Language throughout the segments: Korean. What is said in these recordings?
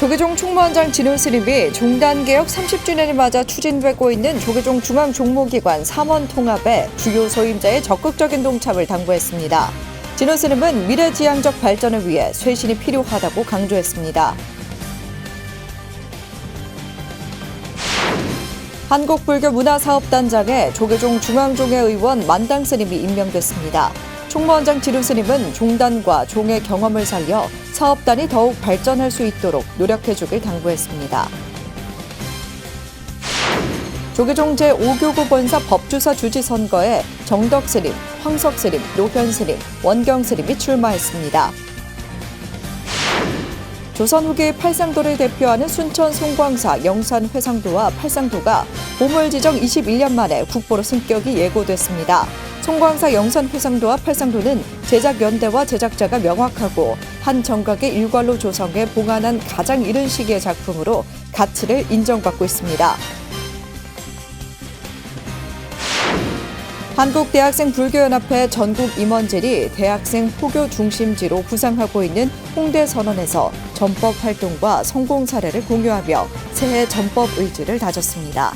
조계종 총무원장 진우 스님이 종단개혁 30주년을 맞아 추진되고 있는 조계종 중앙종무기관 3원 통합에 주요 소임자의 적극적인 동참을 당부했습니다. 진우 스님은 미래지향적 발전을 위해 쇄신이 필요하다고 강조했습니다. 한국불교문화사업단장에 조계종 중앙종회 의원 만당 스님이 임명됐습니다. 총무원장 진우 스님은 종단과 종의 경험을 살려 사업단이 더욱 발전할 수 있도록 노력해주길 당부했습니다. 조계종 제5교구 본사 법주사 주지 선거에 정덕 스님, 황석 스님, 노현 스님, 원경 스님이 출마했습니다. 조선 후기 팔상도를 대표하는 순천 송광사 영산 회상도와 팔상도가 보물 지정 21년 만에 국보로 승격이 예고됐습니다. 송광사 영산 회상도와 팔상도는 제작 연대와 제작자가 명확하고 한 정각의 일괄로 조성해 봉안한 가장 이른 시기의 작품으로 가치를 인정받고 있습니다. 한국대학생불교연합회 전국 임원진이 대학생 포교 중심지로 구상하고 있는 홍대 선언에서 전법 활동과 성공 사례를 공유하며 새해 전법 의지를 다졌습니다.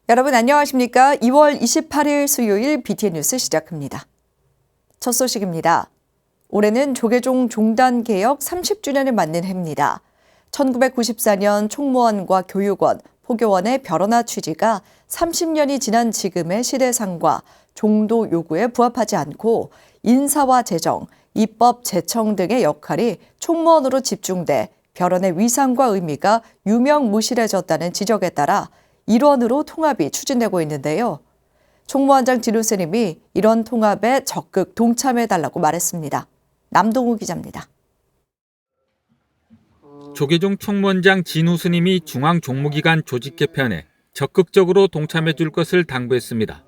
여러분 안녕하십니까? 2월 28일 수요일 BTN 뉴스 시작합니다. 첫 소식입니다. 올해는 조계종 종단개혁 30주년을 맞는 해입니다. 1994년 총무원과 교육원, 포교원의 별원화 취지가 30년이 지난 지금의 시대상과 종도 요구에 부합하지 않고 인사와 재정, 입법 제청 등의 역할이 총무원으로 집중돼 별원의 위상과 의미가 유명무실해졌다는 지적에 따라 일원으로 통합이 추진되고 있는데요. 총무원장 진우 스님이 이런 통합에 적극 동참해달라고 말했습니다. 남동우 기자입니다. 조계종 총무원장 진우 스님이 중앙종무기관 조직 개편에 적극적으로 동참해 줄 것을 당부했습니다.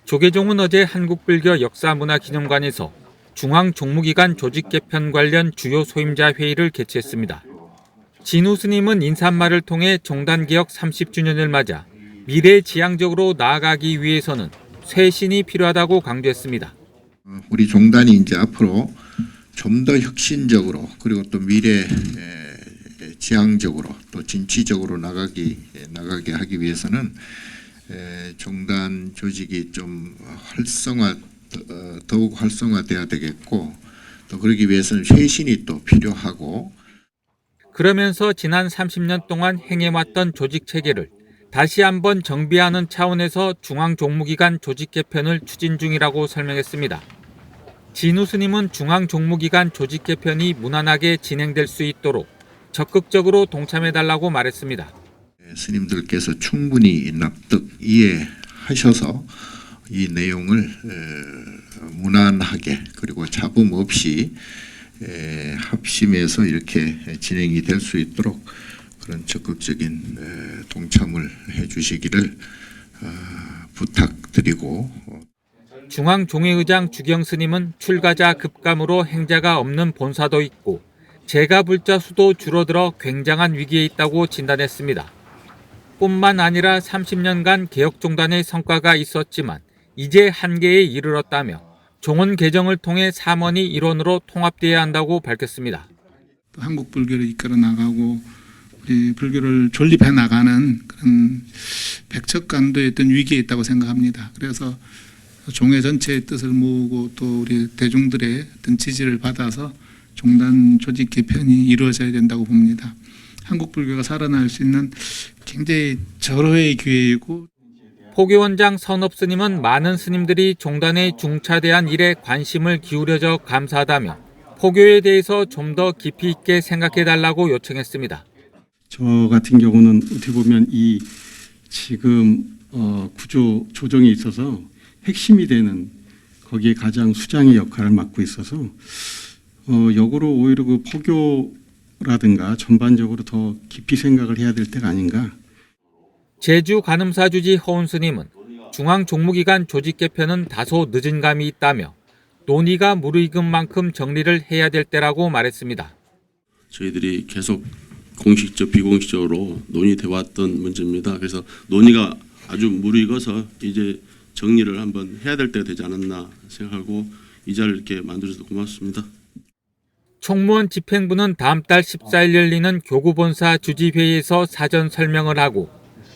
조계종은 어제 한국불교 역사문화기념관에서 중앙종무기관 조직 개편 관련 주요 소임자 회의를 개최했습니다. 진우 스님은 인사말을 통해 종단개혁 30주년을 맞아 미래지향적으로 나아가기 위해서는 쇄신이 필요하다고 강조했습니다. 우리 종단이 이제 앞으로 좀 더 혁신적으로 그리고 또 미래지향적으로 또 진취적으로 나가게 하기 위해서는 종단 조직이 좀 더욱 활성화돼야 되겠고 또 그러기 위해서는 쇄신이 또 필요하고 그러면서 지난 30년 동안 행해왔던 조직 체계를 다시 한번 정비하는 차원에서 중앙종무기관 조직 개편을 추진 중이라고 설명했습니다. 진우 스님은 중앙종무기관 조직 개편이 무난하게 진행될 수 있도록 적극적으로 동참해달라고 말했습니다. 스님들께서 충분히 납득 이해하셔서 이 내용을 무난하게 그리고 잡음 없이 합심해서 이렇게 진행이 될 수 있도록 그런 적극적인 동참을 해주시기를 부탁드리고 중앙종회의장 주경 스님은 출가자 급감으로 행자가 없는 본사도 있고 재가불자 수도 줄어들어 굉장한 위기에 있다고 진단했습니다. 뿐만 아니라 30년간 개혁종단의 성과가 있었지만 이제 한계에 이르렀다며 종원 개정을 통해 삼원이 일원으로 통합돼야 한다고 밝혔습니다. 한국 불교를 이끌어 나가고 우리 불교를 존립해 나가는 그런 백척간도의 어떤 위기에 있다고 생각합니다. 그래서 종회 전체의 뜻을 모으고 또 우리 대중들의 어떤 지지를 받아서 종단 조직 개편이 이루어져야 된다고 봅니다. 한국 불교가 살아날 수 있는 굉장히 절호의 기회이고 포교원장 선업 스님은 많은 스님들이 종단의 중차대한 일에 관심을 기울여져 감사하다며 포교에 대해서 좀 더 깊이 있게 생각해달라고 요청했습니다. 저 같은 경우는 어떻게 보면 이 지금 구조 조정에 있어서 핵심이 되는 거기에 가장 수장의 역할을 맡고 있어서 역으로 오히려 그 포교라든가 전반적으로 더 깊이 생각을 해야 될 때가 아닌가. 제주 관음사주지 허운 스님은 중앙종무기관 조직 개편은 다소 늦은 감이 있다며 논의가 무르익은 만큼 정리를 해야 될 때라고 말했습니다. 저희들이 계속 공식적 비공식적으로 논의돼 왔던 문제입니다. 그래서 논의가 아주 무르익어서 이제 정리를 한번 해야 될 때가 되지 않았나 생각하고 이 자리를 이렇게 만들어줘서 고맙습니다. 총무원 집행부는 다음 달 14일 열리는 교구본사 주지회의에서 사전 설명을 하고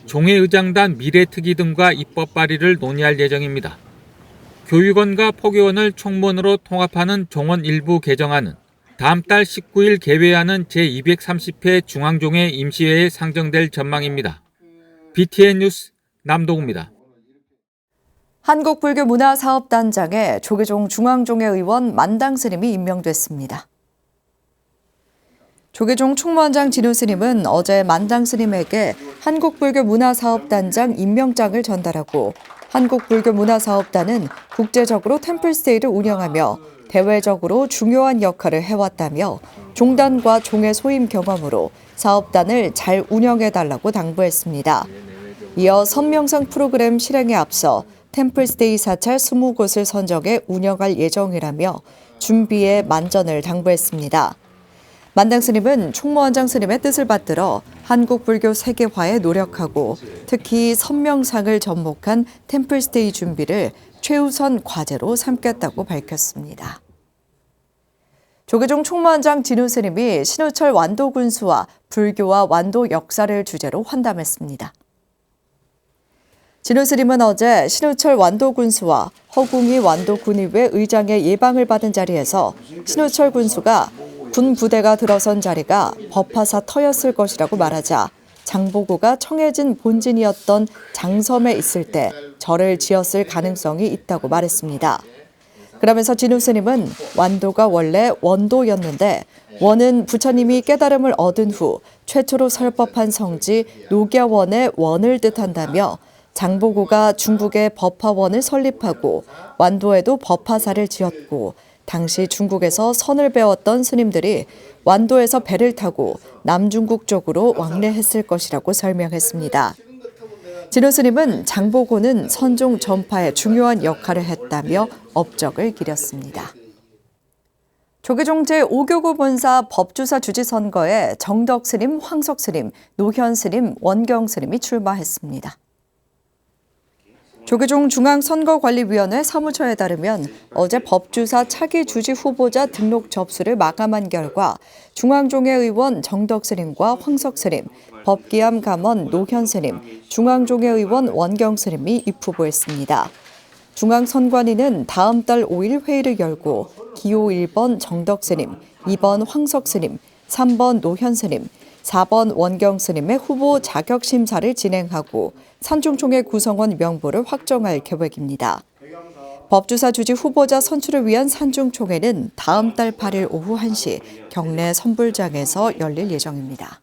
종회의장단 미래특위 등과 입법 발의를 논의할 예정입니다. 교육원과 포교원을 총무원으로 통합하는 종원 일부 개정안은 다음 달 19일 개회하는 제230회 중앙종회 임시회에 상정될 전망입니다. BTN 뉴스 남동우입니다. 한국불교문화사업단장에 조계종 중앙종회 의원 만당 스님이 임명됐습니다. 조계종 총무원장 진우 스님은 어제 만당 스님에게 한국불교문화사업단장 임명장을 전달하고 한국불교문화사업단은 국제적으로 템플스테이를 운영하며 대외적으로 중요한 역할을 해왔다며 종단과 종의 소임 경험으로 사업단을 잘 운영해달라고 당부했습니다. 이어 선명상 프로그램 실행에 앞서 템플스테이 사찰 20곳을 선정해 운영할 예정이라며 준비에 만전을 당부했습니다. 만당 스님은 총무원장 스님의 뜻을 받들어 한국 불교 세계화에 노력하고 특히 선명상을 접목한 템플스테이 준비를 최우선 과제로 삼겠다고 밝혔습니다. 조계종 총무원장 진우 스님이 신우철 완도 군수와 불교와 완도 역사를 주제로 환담했습니다. 진우 스님은 어제 신우철 완도 군수와 허궁이 완도 군의회 의장의 예방을 받은 자리에서 신우철 군수가 군 부대가 들어선 자리가 법화사 터였을 것이라고 말하자 장보고가 청해진 본진이었던 장섬에 있을 때 절을 지었을 가능성이 있다고 말했습니다. 그러면서 진우 스님은 완도가 원래 원도였는데 원은 부처님이 깨달음을 얻은 후 최초로 설법한 성지 녹야원의 원을 뜻한다며 장보고가 중국에 법화원을 설립하고 완도에도 법화사를 지었고 당시 중국에서 선을 배웠던 스님들이 완도에서 배를 타고 남중국 쪽으로 왕래했을 것이라고 설명했습니다. 진우 스님은 장보고는 선종 전파에 중요한 역할을 했다며 업적을 기렸습니다. 조계종 제5교구 본사 법주사 주지 선거에 정덕 스님, 황석 스님, 노현 스님, 원경 스님이 출마했습니다. 조계종 중앙선거관리위원회 사무처에 따르면 어제 법주사 차기 주지 후보자 등록 접수를 마감한 결과 중앙종회 의원 정덕 스님과 황석 스님, 법기암 감원 노현 스님, 중앙종회 의원 원경 스님이 입후보했습니다. 중앙선관위는 다음 달 5일 회의를 열고 기호 1번 정덕 스님, 2번 황석 스님, 3번 노현 스님, 4번 원경 스님의 후보 자격 심사를 진행하고 산중총회 구성원 명부를 확정할 계획입니다. 법주사 주지 후보자 선출을 위한 산중총회는 다음 달 8일 오후 1시 경내 선불장에서 열릴 예정입니다.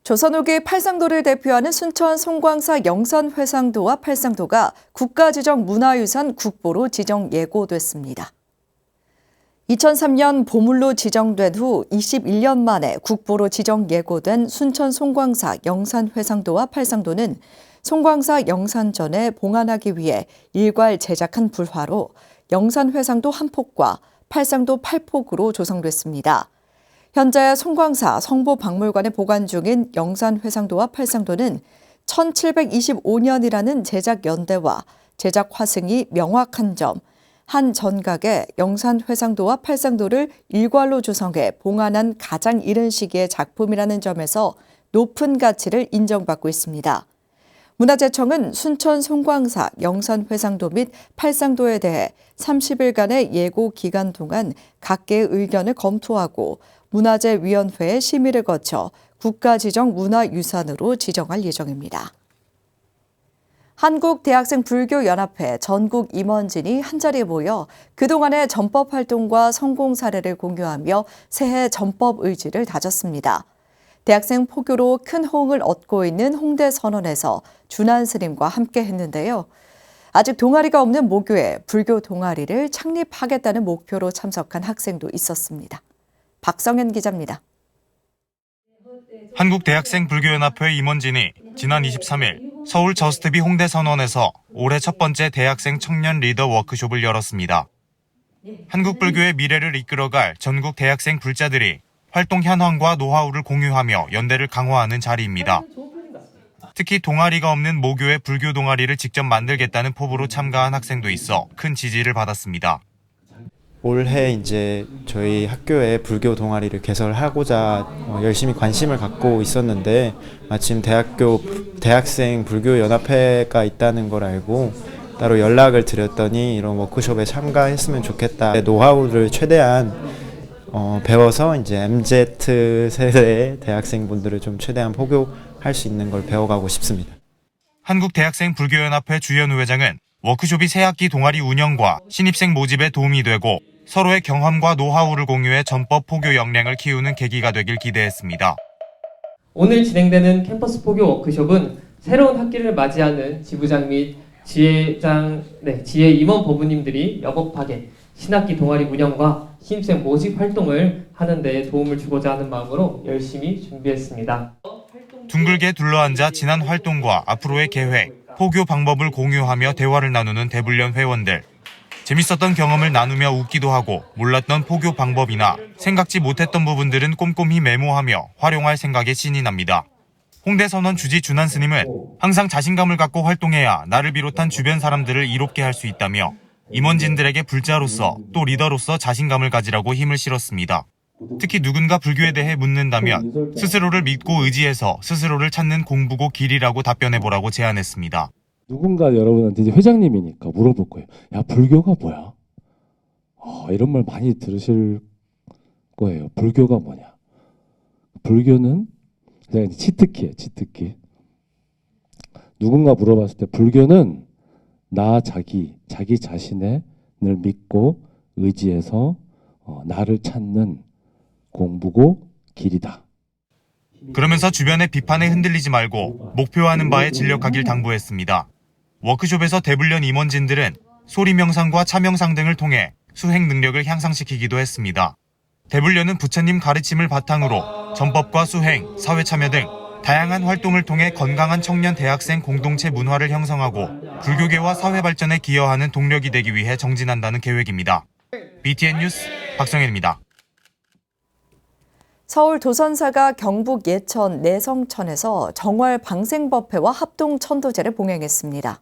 조선후기 팔상도를 대표하는 순천 송광사 영산회상도와 팔상도가 국가지정 문화유산 국보로 지정 예고됐습니다. 2003년 보물로 지정된 후 21년 만에 국보로 지정 예고된 순천 송광사 영산회상도와 팔상도는 송광사 영산전에 봉안하기 위해 일괄 제작한 불화로 영산회상도 한 폭과 팔상도 8폭으로 조성됐습니다. 현재 송광사 성보박물관에 보관 중인 영산회상도와 팔상도는 1725년이라는 제작 연대와 제작 화승이 명확한 점, 한 전각에 영산회상도와 팔상도를 일괄로 조성해 봉안한 가장 이른 시기의 작품이라는 점에서 높은 가치를 인정받고 있습니다. 문화재청은 순천 송광사 영산회상도 및 팔상도에 대해 30일간의 예고 기간 동안 각계의 의견을 검토하고 문화재위원회의 심의를 거쳐 국가지정 문화유산으로 지정할 예정입니다. 한국대학생불교연합회 전국 임원진이 한자리에 모여 그동안의 전법 활동과 성공 사례를 공유하며 새해 전법 의지를 다졌습니다. 대학생 포교로 큰 호응을 얻고 있는 홍대 선원에서 준한 스님과 함께 했는데요. 아직 동아리가 없는 모교에 불교 동아리를 창립하겠다는 목표로 참석한 학생도 있었습니다. 박성현 기자입니다. 한국대학생불교연합회 임원진이 지난 23일 서울 저스트비 홍대 선원에서 올해 첫 번째 대학생 청년 리더 워크숍을 열었습니다. 한국불교의 미래를 이끌어갈 전국 대학생 불자들이 활동 현황과 노하우를 공유하며 연대를 강화하는 자리입니다. 특히 동아리가 없는 모교의 불교 동아리를 직접 만들겠다는 포부로 참가한 학생도 있어 큰 지지를 받았습니다. 올해 이제 저희 학교에 불교 동아리를 개설하고자 열심히 관심을 갖고 있었는데 마침 대학생 불교 연합회가 있다는 걸 알고 따로 연락을 드렸더니 이런 워크숍에 참가했으면 좋겠다. 노하우를 최대한 배워서 이제 MZ 세대의 대학생분들을 좀 최대한 포교할 수 있는 걸 배워가고 싶습니다. 한국대학생불교연합회 주연우 회장은 워크숍이 새학기 동아리 운영과 신입생 모집에 도움이 되고 서로의 경험과 노하우를 공유해 전법 포교 역량을 키우는 계기가 되길 기대했습니다. 오늘 진행되는 캠퍼스 포교 워크숍은 새로운 학기를 맞이하는 지부장 및 지혜 임원 법무님들이 여법하게 신학기 동아리 운영과 신입생 모집 활동을 하는 데 도움을 주고자 하는 마음으로 열심히 준비했습니다. 둥글게 둘러앉아 지난 활동과 앞으로의 계획, 포교 방법을 공유하며 대화를 나누는 대불련 회원들. 재밌었던 경험을 나누며 웃기도 하고 몰랐던 포교 방법이나 생각지 못했던 부분들은 꼼꼼히 메모하며 활용할 생각에 신이 납니다. 홍대선원 주지 준한 스님은 항상 자신감을 갖고 활동해야 나를 비롯한 주변 사람들을 이롭게 할 수 있다며 임원진들에게 불자로서 또 리더로서 자신감을 가지라고 힘을 실었습니다. 특히 누군가 불교에 대해 묻는다면 스스로를 믿고 의지해서 스스로를 찾는 공부고 길이라고 답변해보라고 제안했습니다. 누군가 여러분한테 이제 회장님이니까 물어볼 거예요. 야, 불교가 뭐야? 이런 말 많이 들으실 거예요. 불교가 뭐냐? 불교는 그냥 치트키예요. 치트키. 누군가 물어봤을 때 불교는 자기 자신을 믿고 의지해서 나를 찾는 공부고 길이다. 그러면서 주변의 비판에 흔들리지 말고 목표하는 바에 진력하길 당부했습니다. 워크숍에서 대불련 임원진들은 소리 명상과 차 명상 등을 통해 수행 능력을 향상시키기도 했습니다. 대불련은 부처님 가르침을 바탕으로 전법과 수행, 사회 참여 등 다양한 활동을 통해 건강한 청년 대학생 공동체 문화를 형성하고 불교계와 사회 발전에 기여하는 동력이 되기 위해 정진한다는 계획입니다. BTN 뉴스 박성현입니다. 서울 도선사가 경북 예천 내성천에서 정월 방생법회와 합동 천도제를 봉행했습니다.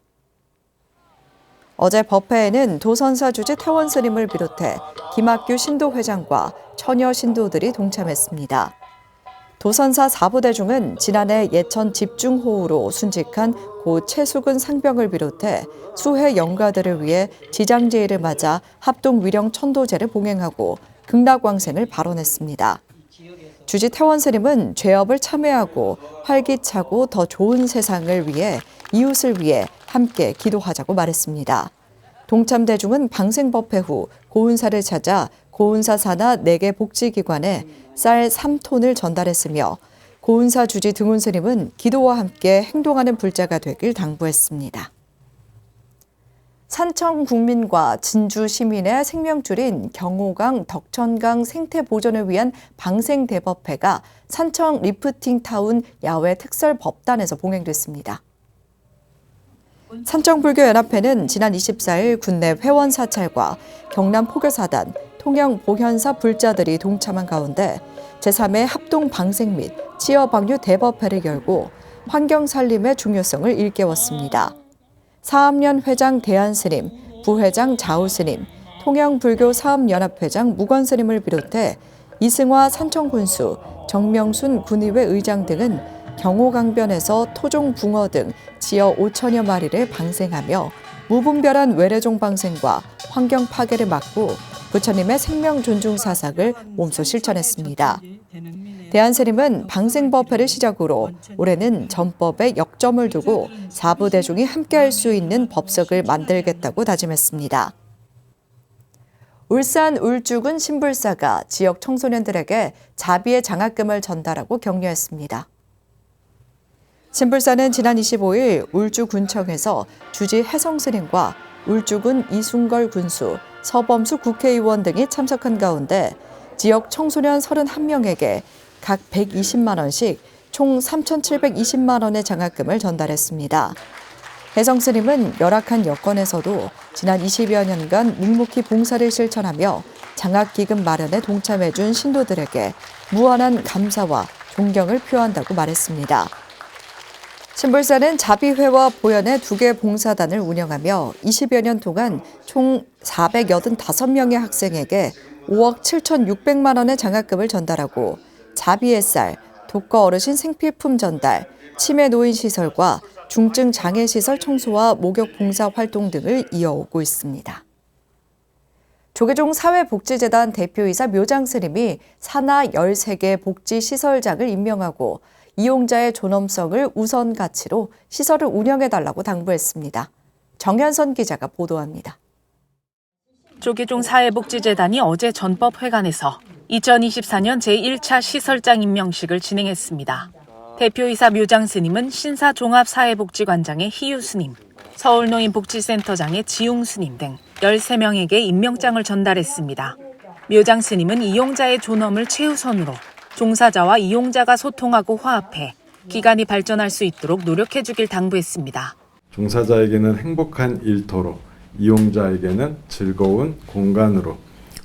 어제 법회에는 도선사 주지 태원 스님을 비롯해 김학규 신도회장과 처녀 신도들이 동참했습니다. 도선사 4부대중은 지난해 예천 집중호우로 순직한 고 최수근 상병을 비롯해 수해 영가들을 위해 지장제일을 맞아 합동 위령 천도제를 봉행하고 극락왕생을 발언했습니다. 주지 태원 스님은 죄업을 참회하고 활기차고 더 좋은 세상을 위해 이웃을 위해 함께 기도하자고 말했습니다. 동참 대중은 방생법회 후 고운사를 찾아 고운사 산하 4개 복지기관에 쌀 3톤을 전달했으며 고운사 주지 등운 스님은 기도와 함께 행동하는 불자가 되길 당부했습니다. 산청 국민과 진주 시민의 생명줄인 경호강, 덕천강 생태 보존을 위한 방생대법회가 산청 리프팅타운 야외 특설 법단에서 봉행됐습니다. 산청불교연합회는 지난 24일 군내 회원 사찰과 경남 포교사단, 통영 보현사 불자들이 동참한 가운데 제3회 합동 방생 및 치어방류 대법회를 열고 환경살림의 중요성을 일깨웠습니다. 사암연 회장 대한스님, 부회장 자우스님, 통영불교사업연합회장 무건스님을 비롯해 이승화 산청군수, 정명순 군의회 의장 등은 경호강변에서 토종 붕어 등 지어 5천여 마리를 방생하며 무분별한 외래종 방생과 환경 파괴를 막고 부처님의 생명 존중 사상을 몸소 실천했습니다. 대한스님은 방생법회를 시작으로 올해는 전법에 역점을 두고 4부 대중이 함께할 수 있는 법석을 만들겠다고 다짐했습니다. 울산 울주군 신불사가 지역 청소년들에게 자비의 장학금을 전달하고 격려했습니다. 신불사는 지난 25일 울주군청에서 주지 혜성스님과 울주군 이순걸 군수, 서범수 국회의원 등이 참석한 가운데 지역 청소년 31명에게 각 120만 원씩 총 3,720만 원의 장학금을 전달했습니다. 혜성스님은 열악한 여건에서도 지난 20여 년간 묵묵히 봉사를 실천하며 장학기금 마련에 동참해준 신도들에게 무한한 감사와 존경을 표한다고 말했습니다. 신불사는 자비회와 보현의 2개 봉사단을 운영하며 20여 년 동안 총 485명의 학생에게 5억 7,600만 원의 장학금을 전달하고 자비의 쌀, 독거 어르신 생필품 전달, 치매 노인 시설과 중증 장애 시설 청소와 목욕 봉사 활동 등을 이어오고 있습니다. 조계종 사회복지재단 대표이사 묘장 스님이 산하 13개 복지시설장을 임명하고 이용자의 존엄성을 우선 가치로 시설을 운영해달라고 당부했습니다. 정현선 기자가 보도합니다. 조계종 사회복지재단이 어제 전법회관에서 2024년 제1차 시설장 임명식을 진행했습니다. 대표이사 묘장 스님은 신사종합사회복지관장의 희유 스님, 서울노인복지센터장의 지용 스님 등 13명에게 임명장을 전달했습니다. 묘장 스님은 이용자의 존엄을 최우선으로 종사자와 이용자가 소통하고 화합해 기관이 발전할 수 있도록 노력해주길 당부했습니다. 종사자에게는 행복한 일터로, 이용자에게는 즐거운 공간으로,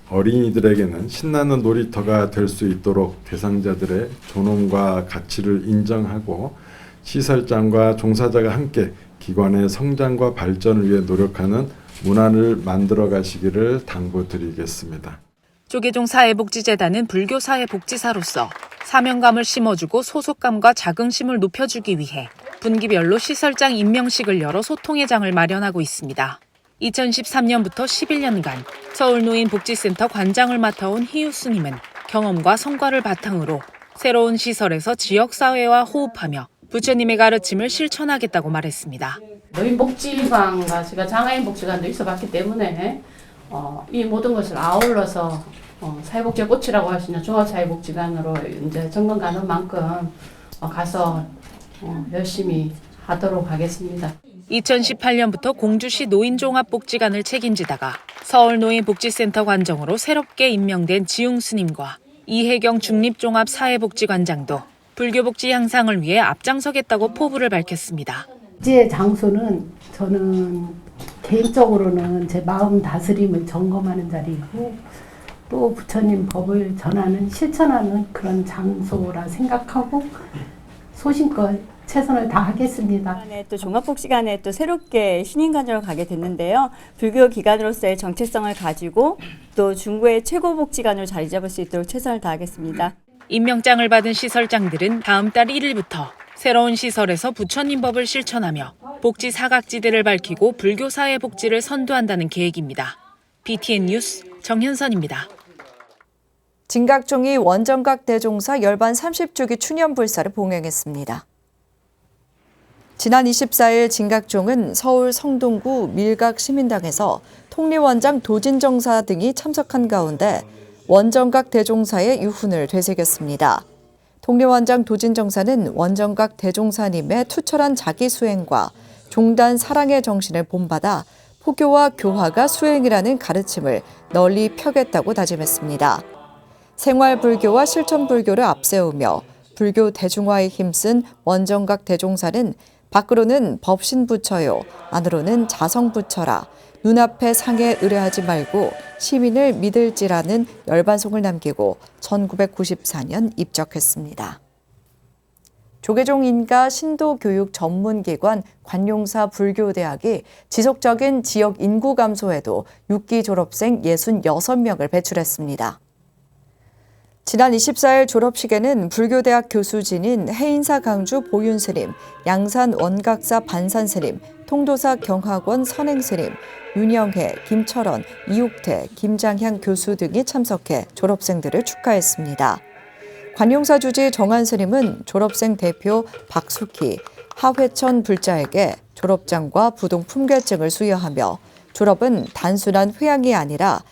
어린이들에게는 신나는 놀이터가 될 수 있도록 대상자들의 존엄과 가치를 인정하고 시설장과 종사자가 함께 기관의 성장과 발전을 위해 노력하는 문화를 만들어 가시기를 당부드리겠습니다. 조계종 사회복지재단은 불교 사회복지사로서 사명감을 심어주고 소속감과 자긍심을 높여주기 위해 분기별로 시설장 임명식을 열어 소통의 장을 마련하고 있습니다. 2013년부터 11년간 서울노인복지센터 관장을 맡아온 희유 스님은 경험과 성과를 바탕으로 새로운 시설에서 지역사회와 호흡하며 부처님의 가르침을 실천하겠다고 말했습니다. 노인복지관과 제가 장애인복지관도 있어봤기 때문에 이 모든 것을 아울러서 사회복지의 꽃이라고 할 수 있는 종합사회복지관으로 이제 정권 가는 만큼 가서 열심히 하도록 하겠습니다. 2018년부터 공주시 노인종합복지관을 책임지다가 서울노인복지센터 관정으로 새롭게 임명된 지웅 스님과 이혜경 중립종합사회복지관장도 불교복지 향상을 위해 앞장서겠다고 포부를 밝혔습니다. 복지의 장소는 저는 개인적으로는 제 마음 다스림을 점검하는 자리이고 또 부처님 법을 전하는 실천하는 그런 장소라 생각하고 소신껏 최선을 다하겠습니다. 또 종합복지관에 또 새롭게 신임관정을 가게 됐는데요. 불교 기관으로서의 정체성을 가지고 또 중구의 최고복지관으로 자리 잡을 수 있도록 최선을 다하겠습니다. 임명장을 받은 시설장들은 다음 달 1일부터 새로운 시설에서 부처님 법을 실천하며 복지 사각지대를 밝히고 불교 사회 복지를 선도한다는 계획입니다. BTN 뉴스 정현선입니다. 진각종이 원정각 대종사 열반 30주기 추념불사를 봉행했습니다. 지난 24일 진각종은 서울 성동구 밀각시민당에서 통리원장 도진정사 등이 참석한 가운데 원정각 대종사의 유훈을 되새겼습니다. 통리원장 도진정사는 원정각 대종사님의 투철한 자기수행과 종단 사랑의 정신을 본받아 포교와 교화가 수행이라는 가르침을 널리 펴겠다고 다짐했습니다. 생활불교와 실천불교를 앞세우며 불교 대중화에 힘쓴 원정각 대종사는 밖으로는 법신부처요, 안으로는 자성부처라, 눈앞의 상에 의뢰하지 말고 시민을 믿을지라는 열반송을 남기고 1994년 입적했습니다. 조계종 인가 신도교육 전문기관 관용사 불교대학이 지속적인 지역 인구 감소에도 6기 졸업생 66명을 배출했습니다. 지난 24일 졸업식에는 불교대학 교수진인 해인사 강주 보윤스님, 양산 원각사 반산스님, 통도사 경학원 선행스님, 윤영혜, 김철원, 이옥태, 김장향 교수 등이 참석해 졸업생들을 축하했습니다. 관용사 주지 정한스님은 졸업생 대표 박숙희, 하회천 불자에게 졸업장과 부동 품괴증을 수여하며 졸업은 단순한 회양이 아니라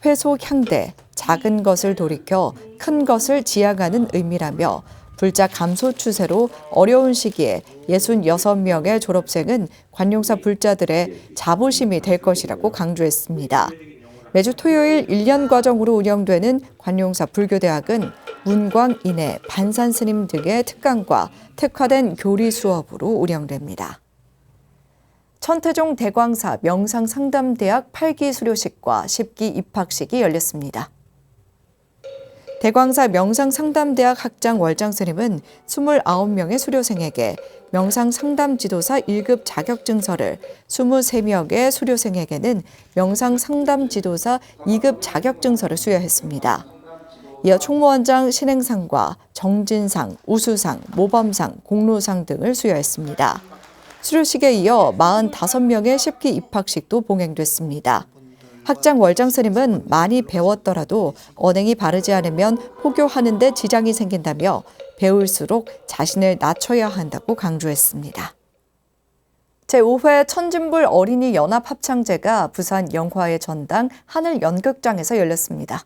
회소향대, 작은 것을 돌이켜 큰 것을 지향하는 의미라며 불자 감소 추세로 어려운 시기에 66명의 졸업생은 관용사 불자들의 자부심이 될 것이라고 강조했습니다. 매주 토요일 1년 과정으로 운영되는 관용사 불교대학은 문광, 인해, 반산스님 등의 특강과 특화된 교리 수업으로 운영됩니다. 천태종 대광사 명상상담대학 8기 수료식과 10기 입학식이 열렸습니다. 대광사 명상상담대학 학장 월장 스님은 29명의 수료생에게 명상상담지도사 1급 자격증서를, 23명의 수료생에게는 명상상담지도사 2급 자격증서를 수여했습니다. 이어 총무원장 신행상과 정진상, 우수상, 모범상, 공로상 등을 수여했습니다. 수료식에 이어 45명의 10기 입학식도 봉행됐습니다. 학장 월장 스님은 많이 배웠더라도 언행이 바르지 않으면 포교하는 데 지장이 생긴다며 배울수록 자신을 낮춰야 한다고 강조했습니다. 제5회 천진불 어린이 연합 합창제가 부산 영화의 전당 하늘연극장에서 열렸습니다.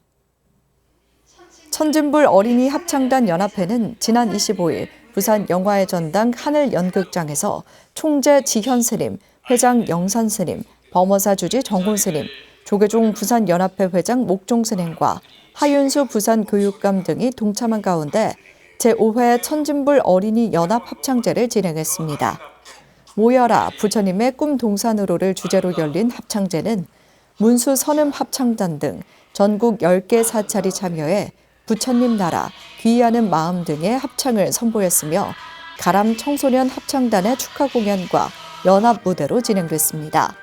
천진불 어린이 합창단 연합회는 지난 25일 부산 영화의 전당 하늘연극장에서 총재 지현 스님, 회장 영산 스님, 범어사 주지 정훈 스님, 조계종 부산연합회 회장 목종 스님과 하윤수 부산교육감 등이 동참한 가운데 제5회 천진불 어린이 연합 합창제를 진행했습니다. 모여라 부처님의 꿈 동산으로를 주제로 열린 합창제는 문수 선음 합창단 등 전국 10개 사찰이 참여해 부처님 나라, 귀의하는 마음 등의 합창을 선보였으며 가람 청소년 합창단의 축하 공연과 연합 무대로 진행됐습니다.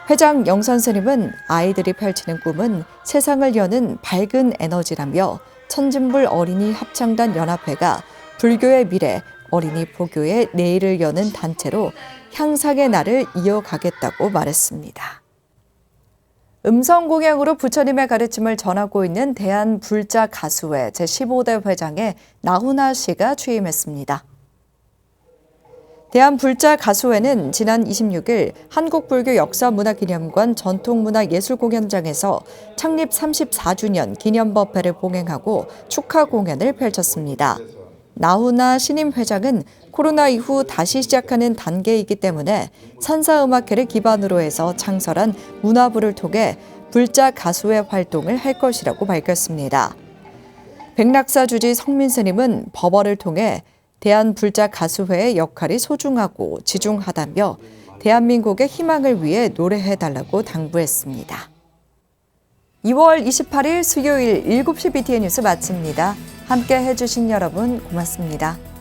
회장 영선 스님은 아이들이 펼치는 꿈은 세상을 여는 밝은 에너지라며 천진불 어린이 합창단 연합회가 불교의 미래, 어린이 포교의 내일을 여는 단체로 향상의 날을 이어가겠다고 말했습니다. 음성공양으로 부처님의 가르침을 전하고 있는 대한불자가수회 제15대 회장에 나훈아 씨가 취임했습니다. 대한불자가수회는 지난 26일 한국불교 역사문화기념관 전통문화예술공연장에서 창립 34주년 기념법회를 봉행하고 축하 공연을 펼쳤습니다. 나훈아 신임 회장은 코로나 이후 다시 시작하는 단계이기 때문에 산사음악회를 기반으로 해서 창설한 문화부를 통해 불자가수회 활동을 할 것이라고 밝혔습니다. 백락사 주지 성민 스님은 법어를 통해 대한불자가수회의 역할이 소중하고 지중하다며 대한민국의 희망을 위해 노래해달라고 당부했습니다. 2월 28일 수요일 7시 BTN 뉴스 마칩니다. 함께 해주신 여러분 고맙습니다.